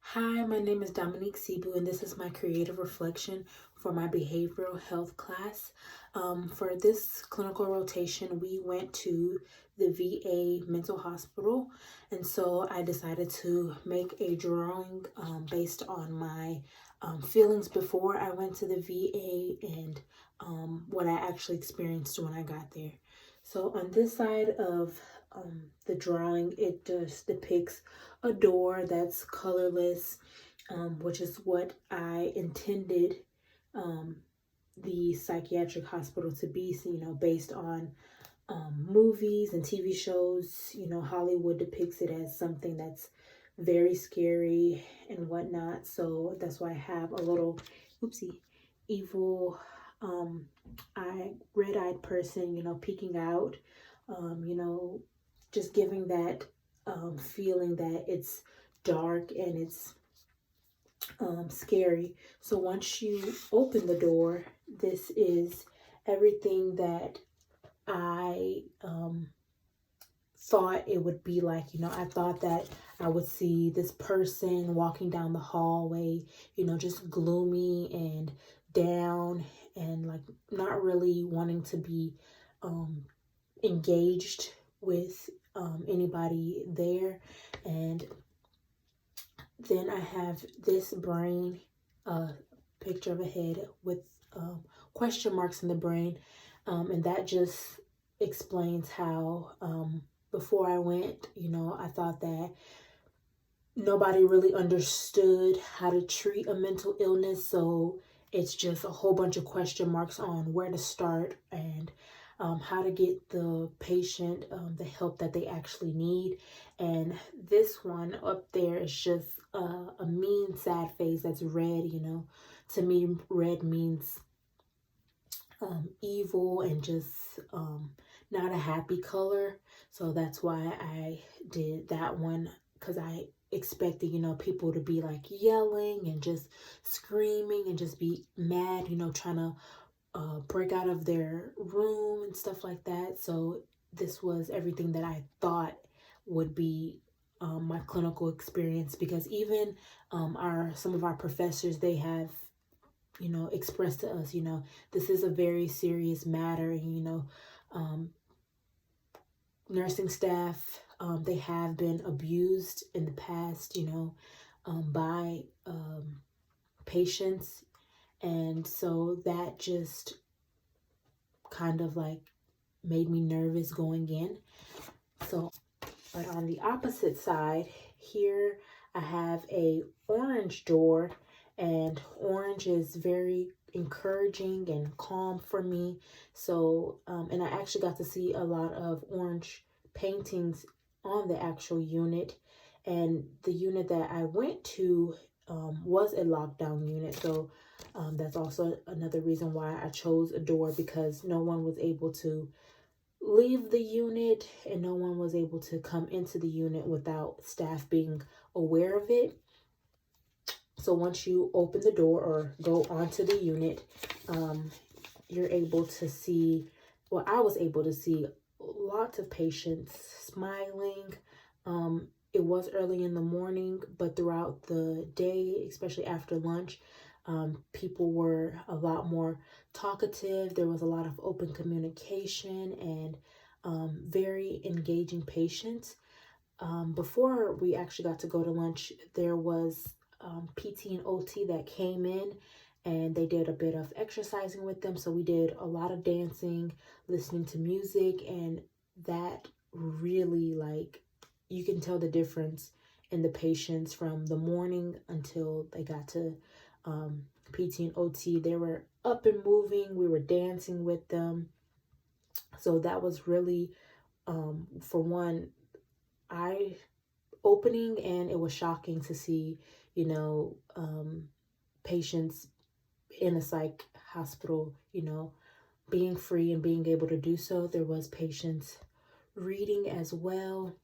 Hi, my name is Dominique Sibu, and this is my creative reflection for my behavioral health class. For this clinical rotation, we went to the VA mental hospital, and so I decided to make a drawing based on my feelings before I went to the VA and what I actually experienced when I got there. So on this side of the drawing, it just depicts a door that's colorless, which is what I intended um, the psychiatric hospital to be, based on movies and TV shows. Hollywood depicts it as something that's very scary and whatnot. So that's why I have a little, oopsie, evil, um, red-eyed person, peeking out, um, you know, just giving that feeling that it's dark and it's scary. So once you open the door, this is everything that I thought it would be like. I thought that I would see this person walking down the hallway, just gloomy and down and like not really wanting to be um, engaged with anybody there. And then I have this brain picture of a head with question marks in the brain. And that just explains how before I went, I thought that nobody really understood how to treat a mental illness. So it's just a whole bunch of question marks on where to start and how to get the patient the help that they actually need. And this one up there is just a mean, sad face that's red. To me, red means evil and just not a happy color. So that's why I did that one, because I expected, people to be like yelling and just screaming and just be mad, trying to break out of their room and stuff like that. So this was everything that I thought would be my clinical experience, because even some of our professors, they have expressed to us, this is a very serious matter. And, um, nursing staff, they have been abused in the past, by patients. And so that just kind of like made me nervous going in. So, but on the opposite side here, I have a orange door, and orange is very encouraging and calm for me. So, and I actually got to see a lot of orange paintings on the actual unit. And the unit that I went to was a lockdown unit. So that's also another reason why I chose a door, because no one was able to leave the unit and no one was able to come into the unit without staff being aware of it. So once you open the door or go onto the unit, you're able to see, well, I was able to see lots of patients smiling. It was early in the morning, but throughout the day, especially after lunch, people were a lot more talkative. There was a lot of open communication and very engaging patients. Before we actually got to go to lunch, there was PT and OT that came in, and they did a bit of exercising with them. So we did a lot of dancing, listening to music, and that really, like, you can tell the difference in the patients from the morning until they got to PT and OT. They were up and moving. We were dancing with them. So that was really, for one, eye opening, and it was shocking to see, patients in a psych hospital, being free and being able to do so. There was patients reading as well.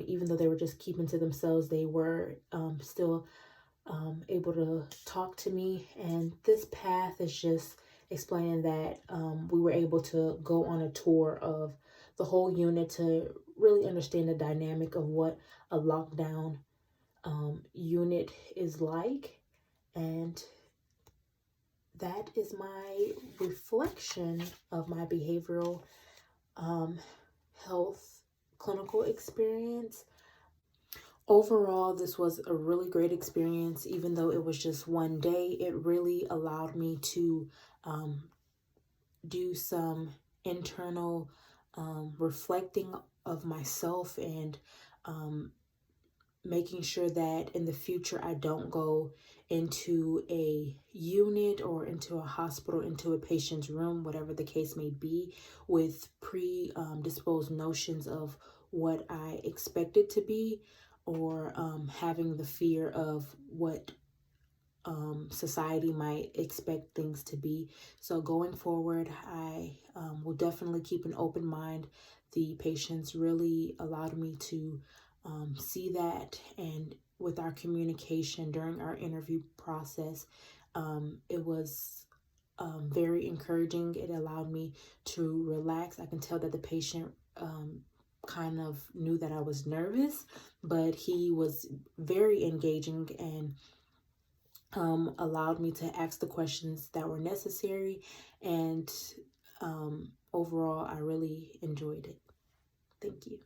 Even though they were just keeping to themselves, they were still able to talk to me. And this path is just explaining that we were able to go on a tour of the whole unit to really understand the dynamic of what a lockdown unit is like. And that is my reflection of my behavioral health clinical experience. Overall, this was a really great experience. Even though it was just one day, it really allowed me to do some internal reflecting of myself, and making sure that in the future I don't go into a unit or into a hospital, into a patient's room, whatever the case may be, with predisposed notions of what I expect it to be, or having the fear of what society might expect things to be. So going forward, I will definitely keep an open mind. The patients really allowed me to see that, and with our communication during our interview process, it was very encouraging. It allowed me to relax. I can tell that the patient kind of knew that I was nervous, but he was very engaging and allowed me to ask the questions that were necessary. And overall, I really enjoyed it. Thank you.